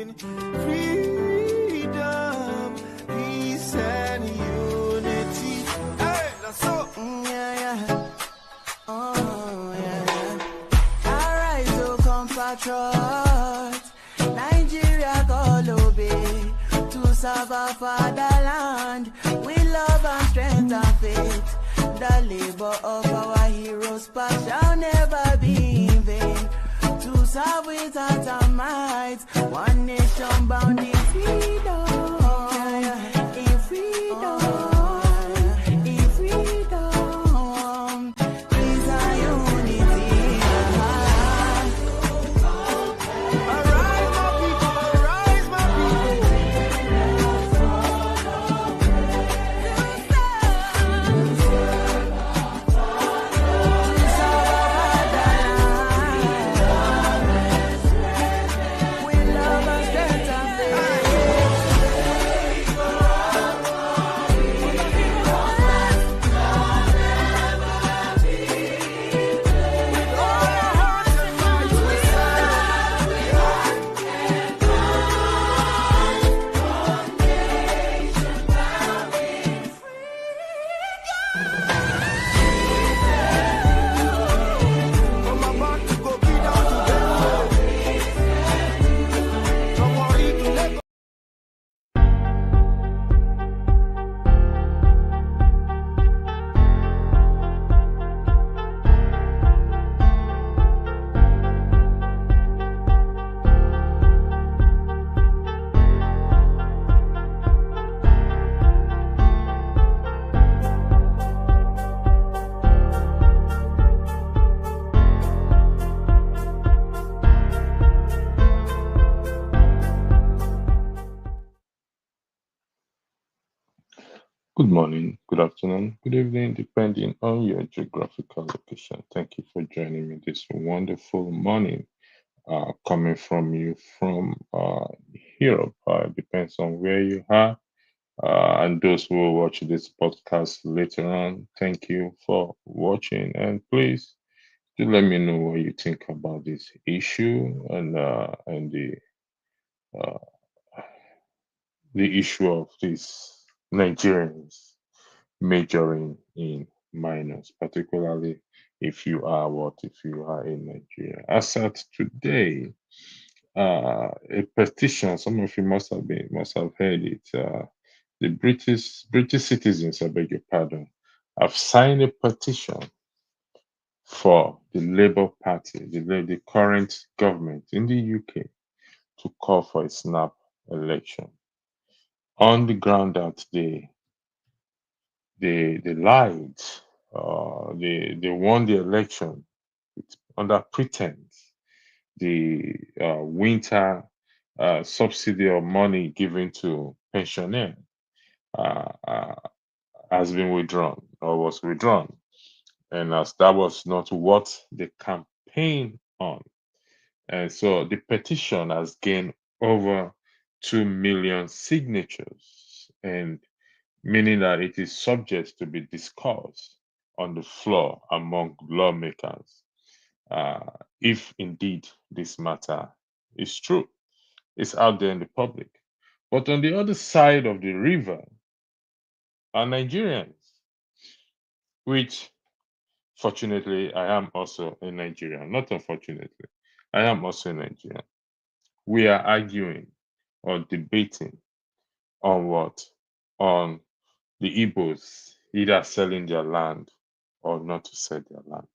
in freedom, peace and unity. Hey, that's so. Yeah. Oh, yeah. Arise, oh compatriots, Nigeria call obey to serve our fatherland with love and strength and faith. The labor of our heroes past shall never be in vain. To serve with heart and might, one nation bound in freedom, in freedom, in freedom, peace and unity. Arise, my people, arise, my with love and strength and faith. With all our hearts and minds we I'm about to go be down to From Warri to Lagos. Good morning, good afternoon, good evening, depending on your geographical location. Thank you for joining me this wonderful morning. Coming from you from Europe, depends on where you are. And those who will watch this podcast later on, thank you for watching. And please do let me know what you think about this issue and uh, the issue of these Nigerians majoring in minors, particularly if you are in Nigeria. As at today, a petition, some of you must have heard it. The British citizens, I beg your pardon, have signed a petition for the Labour Party, the current government in the UK, to call for a snap election on the ground that they lied. They won the election under pretense. The winter subsidy of money given to pensioners uh, uh, has been withdrawn or was withdrawn, and as that was not what they campaigned on, and so the petition has gained over 2 million signatures, and meaning that it is subject to be discussed on the floor among lawmakers, uh, if indeed this matter is true. It's out there in the public. But on the other side of the river are Nigerians, which fortunately I am also a Nigerian. Not unfortunately, I am also a Nigerian. We are arguing or debating on what? On the Igbos either selling their land or not to sell their land.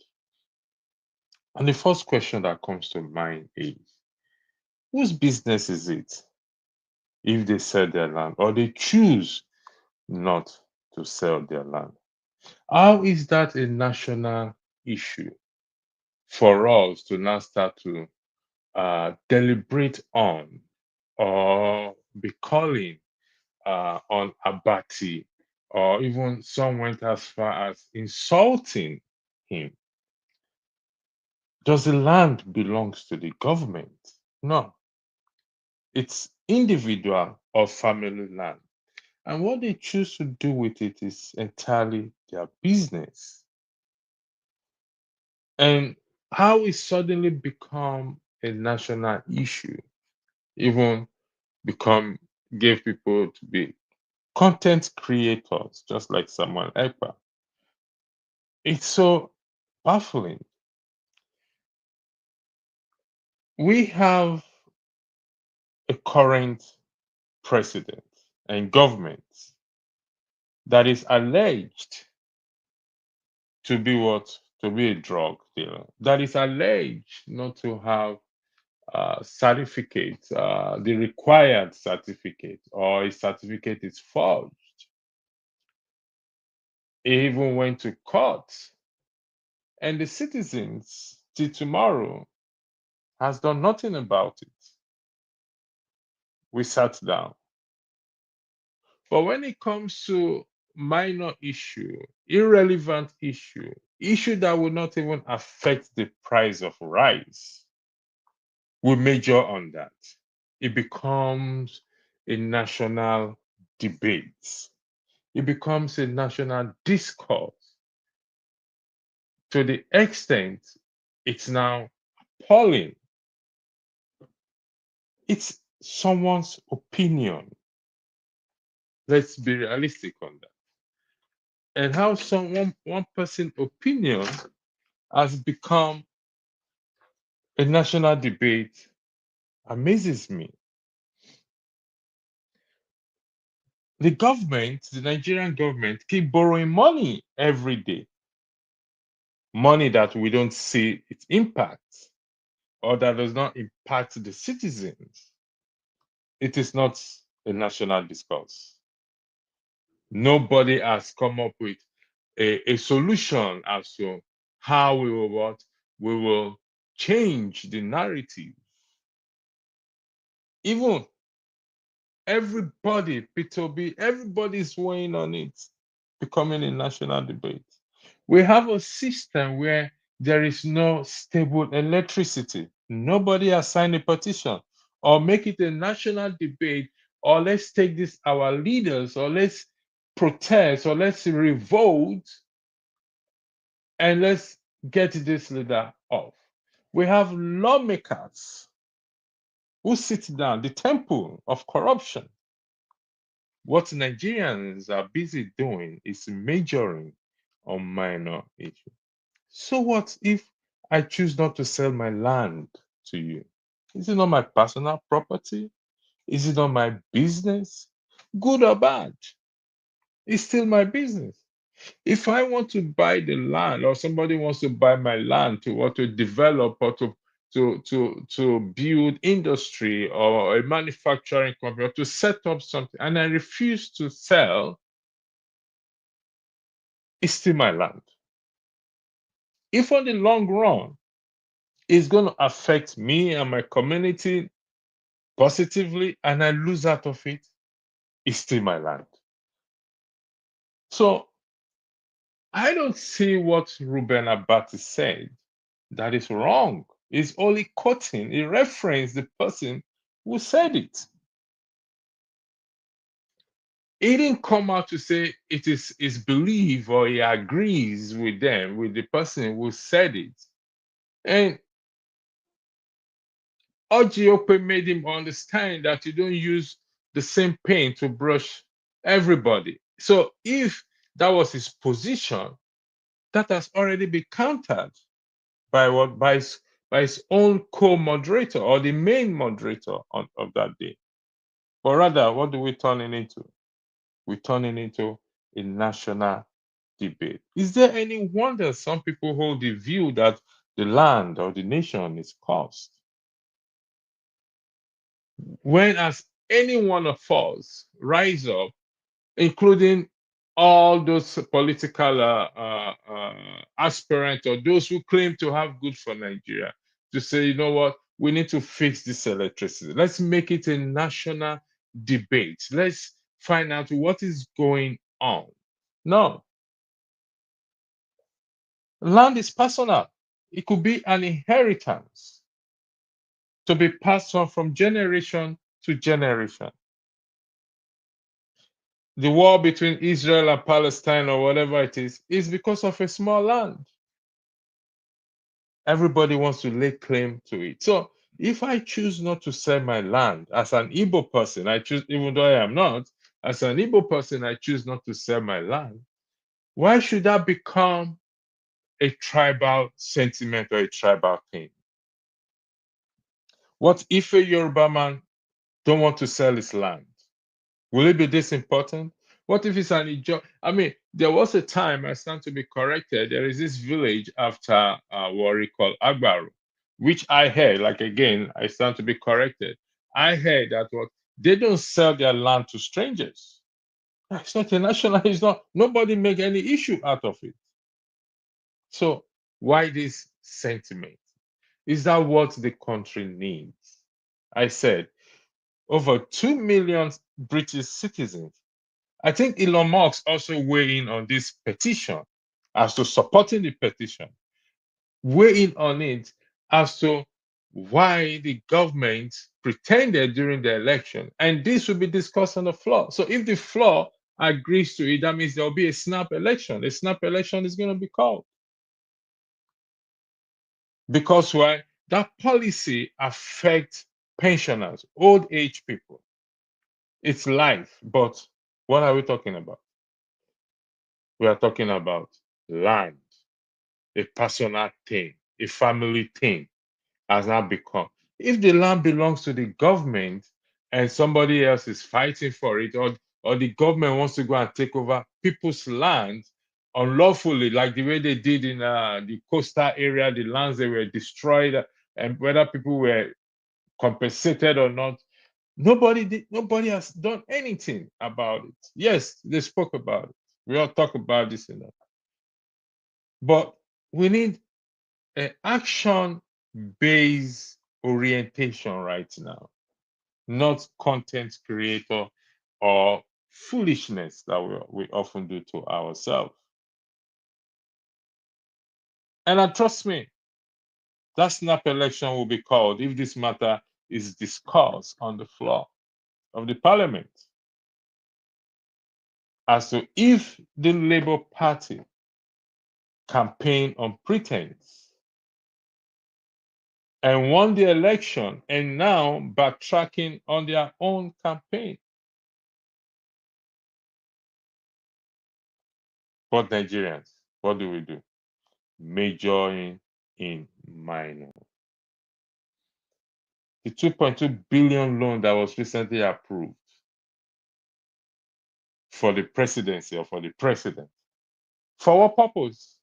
And the first question that comes to mind is, whose business is it if they sell their land or they choose not to sell their land? How is that a national issue for us to now start to deliberate on or be calling on Abati, or even some went as far as insulting him? Does the land belongs to the government? No, it's individual or family land. And what they choose to do with it is entirely their business. And how it suddenly become a national issue, even become gave people to be content creators, just like Samuel Ekpa. It's so baffling. We have a current president and government that is alleged to be what? To be a drug dealer. That is alleged not to have certificate, the required certificate, or a certificate is forged. He even went to court, and the citizens till tomorrow has done nothing about it. We sat down. But when it comes to minor issue, irrelevant issue that will not even affect the price of rice, we major on that. It becomes a national debate. It becomes a national discourse to the extent it's now appalling. It's someone's opinion. Let's be realistic on that. And how one person's opinion has become a national debate amazes me. The government, the Nigerian government, keep borrowing money every day. Money that we don't see its impact or that does not impact the citizens. It is not a national discourse. Nobody has come up with a solution as to how we will what we will change the narrative. Even everybody, P2B, everybody's weighing on it, becoming a national debate. We have a system where there is no stable electricity. Nobody has signed a petition or make it a national debate, or let's take this, our leaders, or let's protest, or let's revolt, and let's get this leader off. We have lawmakers who sit down, the temple of corruption. What Nigerians are busy doing is majoring on minor issues. So what if I choose not to sell my land to you? Is it not my personal property? Is it not my business? Good or bad? It's still my business. If I want to buy the land, or somebody wants to buy my land to what, to develop, or to build industry or a manufacturing company, or to set up something, and I refuse to sell, it's still my land. If on the long run it's going to affect me and my community positively and I lose out of it, it's still my land. So I don't see what Ruben Abati said that is wrong. It's only quoting, he referenced the person who said it. He didn't come out to say it is his belief or he agrees with them, with the person who said it. And Ogiope made him understand that you don't use the same paint to brush everybody. So if that was his position, that has already been countered by what by his own co-moderator or the main moderator of that day. But rather, what do we turn it into? We turn it into a national debate. Is there any wonder some people hold the view that the land or the nation is cursed? When has any one of us rise up, including all those political aspirants or those who claim to have good for Nigeria, to say, you know what, we need to fix this electricity. Let's make it a national debate. Let's find out what is going on. No, land is personal. It could be an inheritance to be passed on from generation to generation. The war between Israel and Palestine or whatever it is because of a small land. Everybody wants to lay claim to it. So If I choose not to sell my land as an Igbo person, I choose, even though I am not, as an Igbo person, I choose not to sell my land. Why should that become a tribal sentiment or a tribal thing? What if a Yoruba man don't want to sell his land? Will it be this important? What if it's an Ijo? I mean, there was a time, I stand to be corrected, there is this village after what we call Agbaru, which I heard, like again, I stand to be corrected. I heard that what they don't sell their land to strangers. It's not a national, it's not, nobody make any issue out of it. So why this sentiment? Is that what the country needs? I said over 2 million British citizens. I think Elon Musk also weigh in on this petition as to supporting the petition, weigh in on it as to why the government pretended during the election. And this will be discussed on the floor. So if the floor agrees to it, that means there will be a snap election. A snap election is going to be called. Because why? That policy affects pensioners, old age people. It's life. But what are we talking about? We are talking about land, a personal thing, a family thing has now become. If the land belongs to the government and somebody else is fighting for it, or the government wants to go and take over people's land unlawfully, like the way they did in the coastal area, the lands they were destroyed, and whether people were compensated or not, nobody has done anything about it. Yes, they spoke about it. We all talk about this enough. But we need an action based orientation right now, not content creator or foolishness that we often do to ourselves. And trust me, that snap election will be called if this matter is discussed on the floor of the parliament as to if the Labour Party campaign on pretense and won the election and now backtracking on their own campaign. But Nigerians, what do we do? Majoring in minor. The 2.2 billion loan that was recently approved for the presidency or for the president. For what purpose?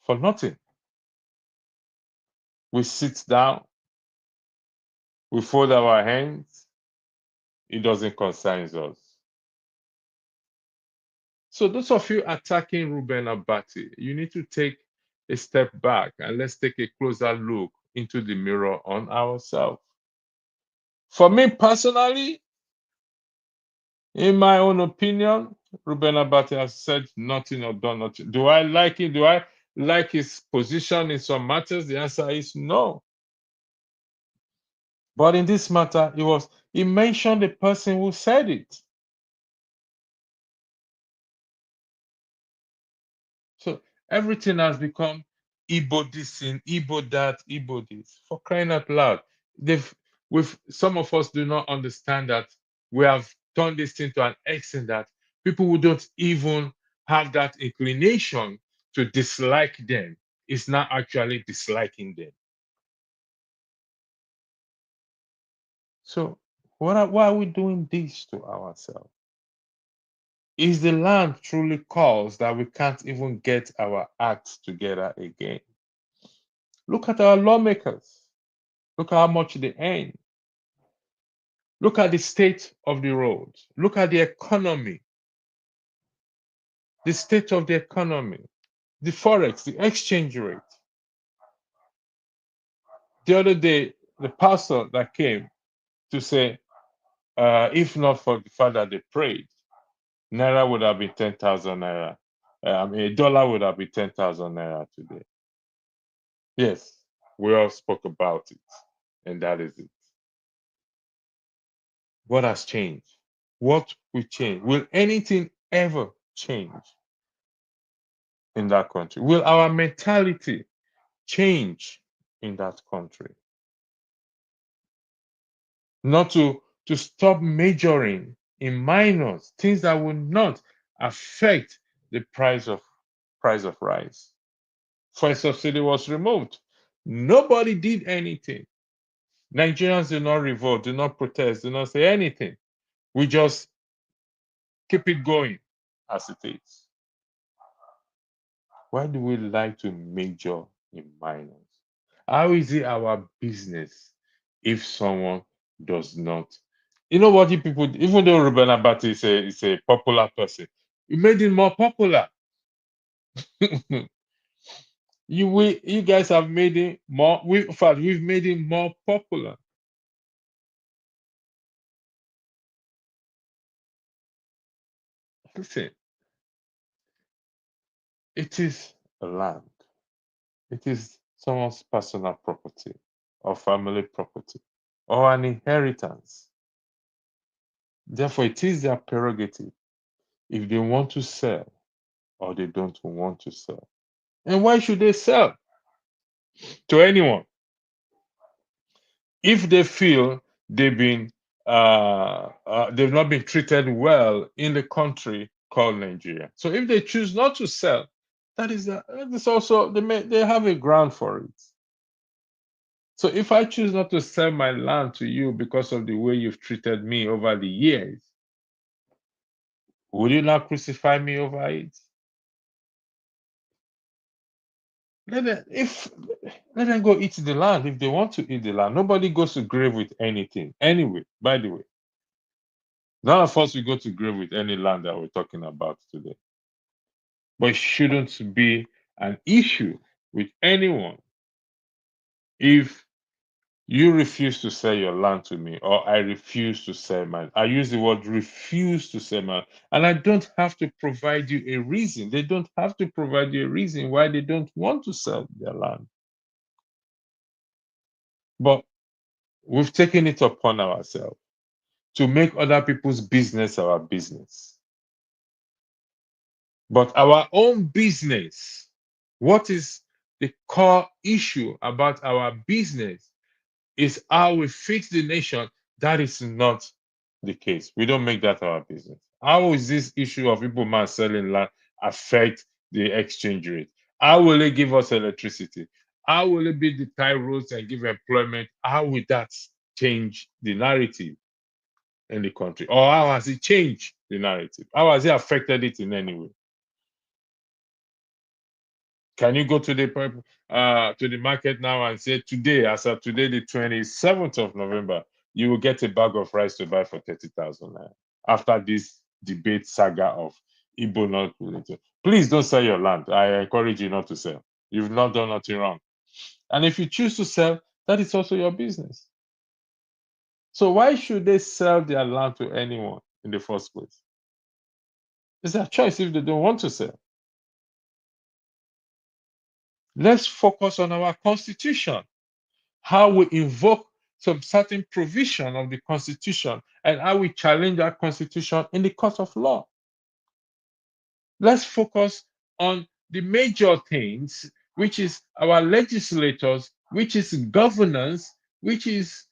For nothing. We sit down, we fold our hands, it doesn't concern us. So those of you attacking Ruben Abati, you need to take a step back and let's take a closer look into the mirror on ourselves. For me personally, in my own opinion, Ruben Abati has said nothing or done nothing. Do I like it? Do I like his position in some matters? The answer is no. But in this matter, he mentioned the person who said it. So everything has become Igbo this thing, Igbo that, Igbo this. For crying out loud. They've with some of us do not understand that we have turned this thing to an extent that people who don't even have that inclination to dislike them is not actually disliking them. So why are we doing this to ourselves? Is the land truly caused that we can't even get our acts together again? Look at our lawmakers. Look at how much they earn. Look at the state of the roads. Look at the economy, the state of the economy, the forex, the exchange rate. The other day, the pastor that came to say, if not for the fact that they prayed, Naira would have been 10,000 Naira. A dollar would have been 10,000 Naira today. Yes, we all spoke about it, and that is it. What has changed? What will change? Will anything ever change in that country? Will our mentality change in that country. Not to stop majoring in minors, things that will not affect the price of rice. First subsidy was removed. Nobody did anything. Nigerians did not revolt, did not protest, did not say anything. We just keep it going as it is. Why do we like to major in minors? How is it our business if someone does not? You know what the people, even though Ruben Abati is a popular person, we made him more popular. You guys have made him more. In fact, we've made him more popular. Listen, it is a land. It is someone's personal property or family property or an inheritance. Therefore, it is their prerogative if they want to sell or they don't want to sell. And why should they sell to anyone? If they feel they've not been treated well in the country called Nigeria. So if they choose not to sell, that is also they have a ground for it. So if I choose not to sell my land to you because of the way you've treated me over the years, will you not crucify me over it? Let them, if let them go eat the land if they want to eat the land. Nobody goes to grave with anything. Anyway, by the way, none of us will go to grave with any land that we're talking about today. But it shouldn't be an issue with anyone if you refuse to sell your land to me, or I refuse to sell mine. I use the word refuse to sell mine. And I don't have to provide you a reason. They don't have to provide you a reason why they don't want to sell their land. But we've taken it upon ourselves to make other people's business our business. But our own business, what is the core issue about our business is how we fix the nation. That is not the case. We don't make that our business. How is this issue of people man selling land affect the exchange rate? How will it give us electricity? How will it be the tie roads and give employment? How will that change the narrative in the country? Or how has it changed the narrative? How has it affected it in any way? Can you go to the market now and say today, as of today, the 27th of November, you will get a bag of rice to buy for 30,000 naira after this debate saga of Igbo not willing to. Please don't sell your land. I encourage you not to sell. You've not done nothing wrong. And if you choose to sell, that is also your business. So why should they sell their land to anyone in the first place? It's their choice if they don't want to sell. Let's focus on our constitution, how we invoke some certain provision of the constitution and how we challenge that constitution in the court of law. Let's focus on the major things, which is our legislators, which is governance, which is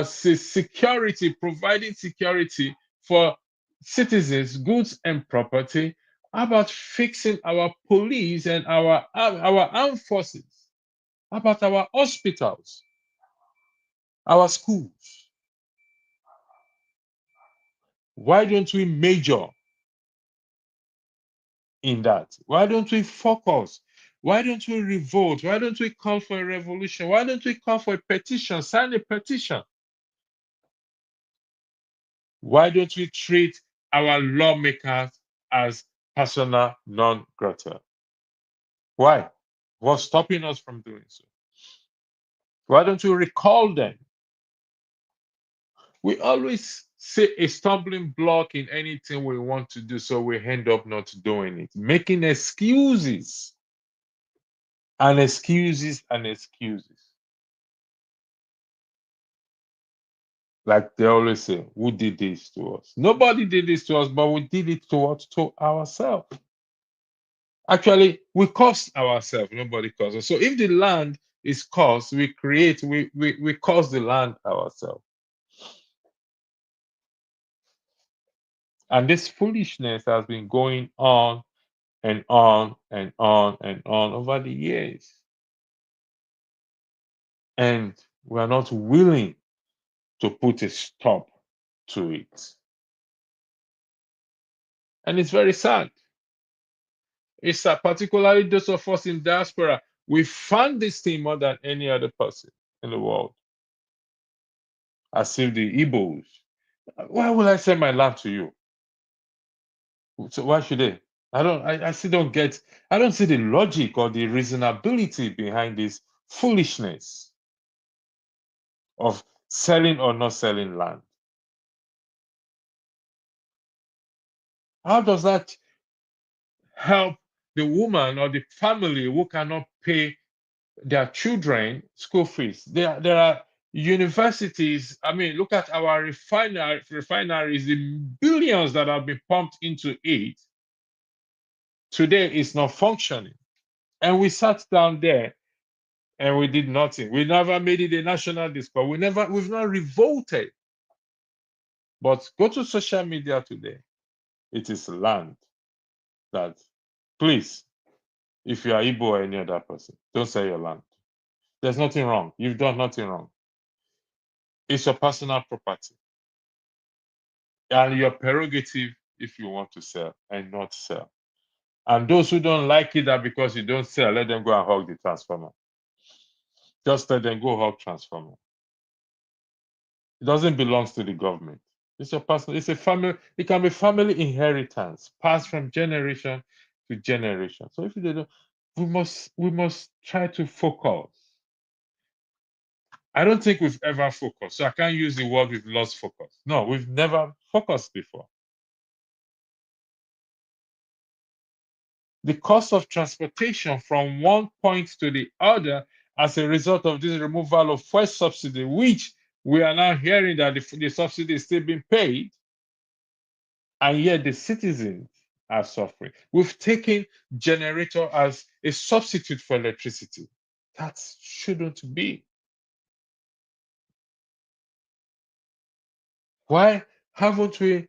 security, providing security for citizens, goods, and property. How about fixing our police and our armed forces? How about our hospitals, our schools? Why don't we major in that? Why don't we focus? Why don't we revolt? Why don't we call for a revolution? Why don't we call for a petition? Sign a petition. Why don't we treat our lawmakers as persona non grata? Why? What's stopping us from doing so? Why don't we recall them? We always say a stumbling block in anything we want to do, so we end up not doing it, making excuses and excuses and excuses. Like they always say, who did this to us? Nobody did this to us, but we did it to ourselves. Actually, we caused ourselves, nobody caused us. So if the land is cursed, we curse the land ourselves. And this foolishness has been going on and on and on and on over the years. And we are not willing to put a stop to it. And it's very sad. It's particularly those of us in diaspora. We fund this thing more than any other person in the world. As if the Igbos, why will I sell my land to you? So why should they? I still don't get, I don't see the logic or the reasonability behind this foolishness of selling or not selling land. How does that help the woman or the family who cannot pay their children school fees? There are universities. I mean, look at our refineries, the billions that have been pumped into it. Today it's not functioning. And we sat down there and we did nothing. We never made it a national discourse. We've not revolted. But go to social media today. It is land that, please, if you are Igbo or any other person, don't sell your land. There's nothing wrong. You've done nothing wrong. It's your personal property and your prerogative if you want to sell and not sell. And those who don't like it, that because you don't sell, let them go and hug the transformer. Just let them go hug transformer. It doesn't belong to the government. It's your personal, it's a family, it can be family inheritance, passed from generation to generation. So if you don't, we must try to focus. I don't think we've ever focused. So I can't use the word we've lost focus. No, we've never focused before. The cost of transportation from one point to the other as a result of this removal of fuel subsidy, which we are now hearing that the subsidy is still being paid, and yet the citizens are suffering. We've taken generator as a substitute for electricity. That shouldn't be. Why haven't we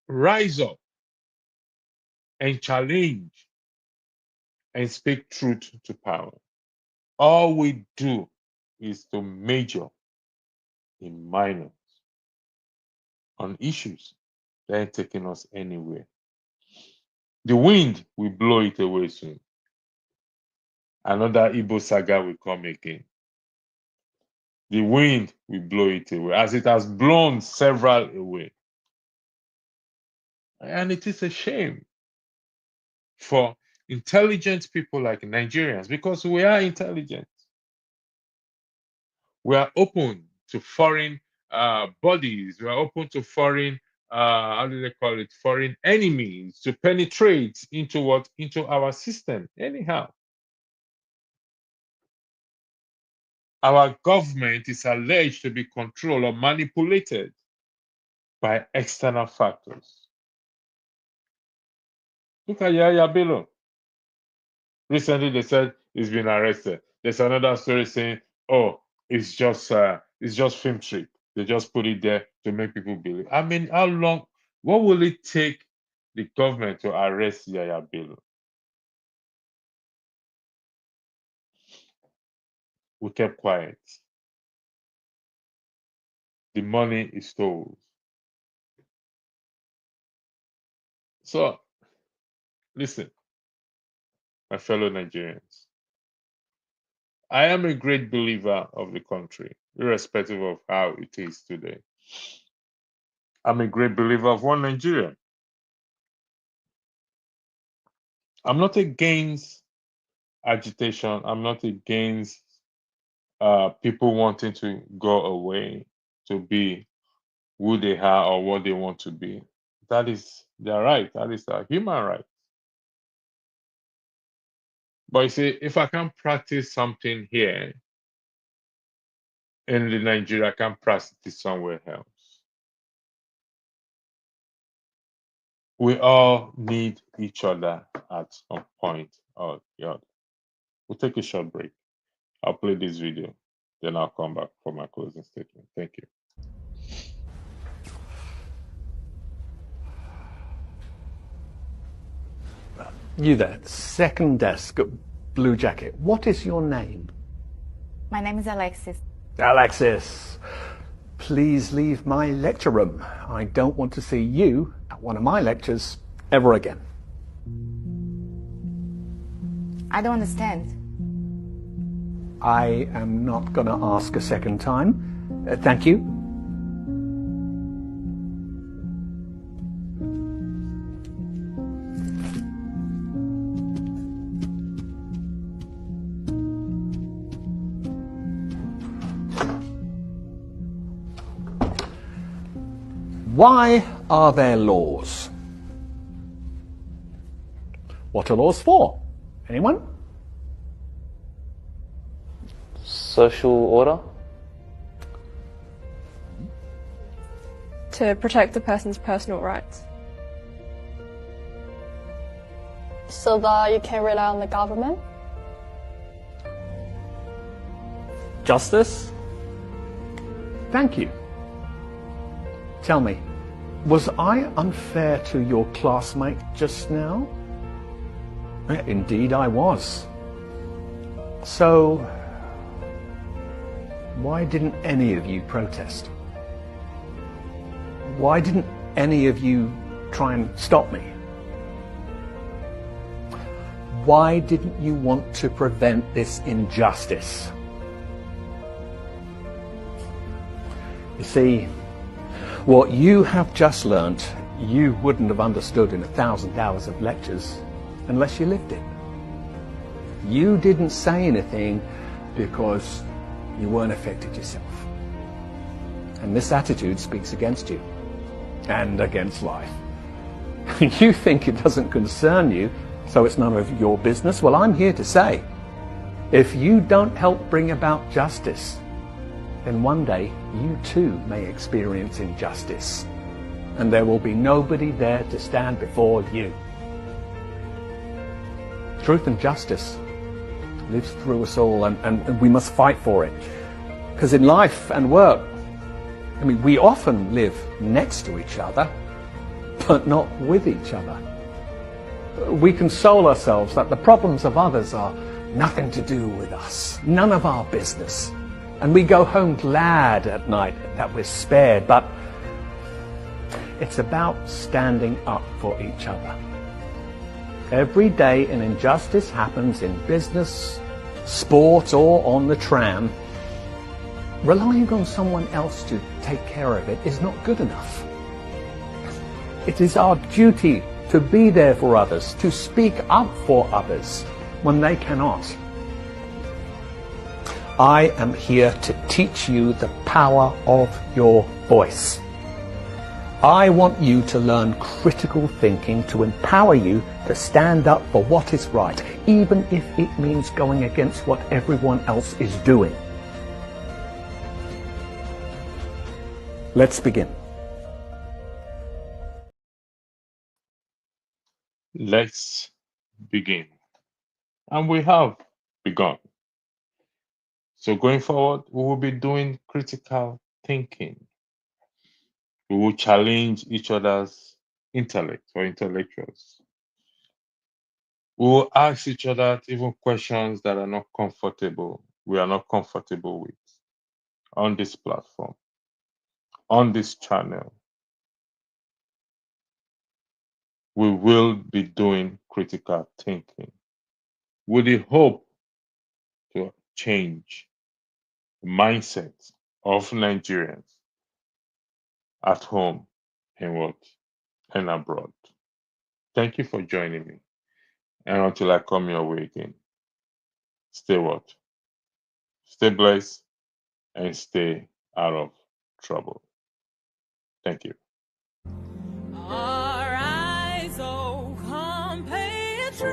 rise up and challenge and speak truth to power? All we do is to major in minors on issues that ain't taking us anywhere. The wind will blow it away soon. Another Igbo saga will come again. The wind will blow it away, as it has blown several away. And it is a shame for intelligent people like Nigerians, because we are intelligent. We are open to foreign bodies. We are open to foreign, how do they call it, foreign enemies to penetrate into what? Into our system. Anyhow, our government is alleged to be controlled or manipulated by external factors. Look at Yaya Bello. Recently, they said he's been arrested. There's another story saying, "Oh, it's just film trick. They just put it there to make people believe." I mean, how long? What will it take the government to arrest Yaya Bello? We kept quiet. The money is stole. So, listen, my fellow Nigerians, I am a great believer of the country, irrespective of how it is today. I'm a great believer of one Nigeria. I'm not against agitation. I'm not against people wanting to go away to be who they are or what they want to be. That is their right. That is their human right. But you see, if I can practice something here in the Nigeria, I can practice it somewhere else. We all need each other at some point or the other. We'll take a short break. I'll play this video, then I'll come back for my closing statement. Thank you. You there, second desk, blue jacket. What is your name? My name is Alexis. Alexis, please leave my lecture room. I don't want to see you at one of my lectures ever again. I don't understand. I am not going to ask a second time. Thank you. Why are there laws? What are laws for? Anyone? Social order? To protect the person's personal rights. So that you can rely on the government? Justice? Thank you. Tell me, was I unfair to your classmate just now? Indeed I was. So, why didn't any of you protest? Why didn't any of you try and stop me? Why didn't you want to prevent this injustice? You see, what you have just learnt, you wouldn't have understood in 1,000 hours of lectures unless you lived it. You didn't say anything because you weren't affected yourself. And this attitude speaks against you and against life. You think it doesn't concern you, so it's none of your business. Well, I'm here to say, if you don't help bring about justice, then one day you too may experience injustice, and there will be nobody there to stand before you. Truth and justice lives through us all, and we must fight for it. Because in life and work, I mean, we often live next to each other, but not with each other. We console ourselves that the problems of others are nothing to do with us, none of our business. And we go home glad at night that we're spared, but it's about standing up for each other. Every day an injustice happens in business, sport, or on the tram. Relying on someone else to take care of it is not good enough. It is our duty to be there for others, to speak up for others when they cannot. I am here to teach you the power of your voice. I want you to learn critical thinking to empower you to stand up for what is right, even if it means going against what everyone else is doing. Let's begin. Let's begin. And we have begun. So going forward, we will be doing critical thinking. We will challenge each other's intellect or intellectuals. We will ask each other even questions that are not comfortable, we are not comfortable with on this platform, on this channel. We will be doing critical thinking with the hope to change the mindset of Nigerians at home and what and abroad. Thank you for joining me. And until I come your way again, stay what? Stay blessed and stay out of trouble. Thank you. Arise, O compatriots,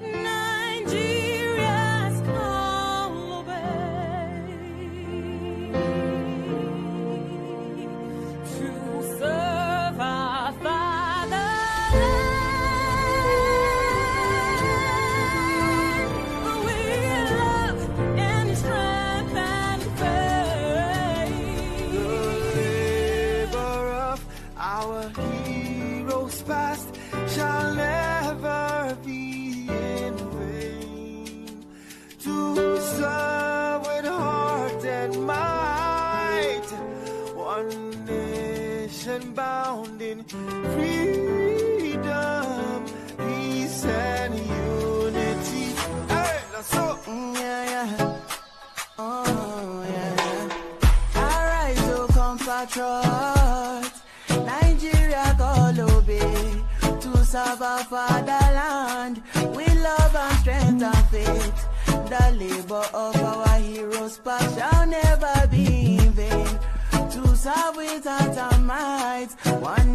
Nigeria's call obey, to serve our fatherland. Our heroes past shall never be in vain. To serve with heart and might, one nation bound in freedom, peace and unity. Hey, that's so. Oh, yeah. Arise, O compatriots, Nigeria call obey, to serve our fatherland with love and strength and faith. The labor of our heroes past shall never be in vain. To serve with heart and might, one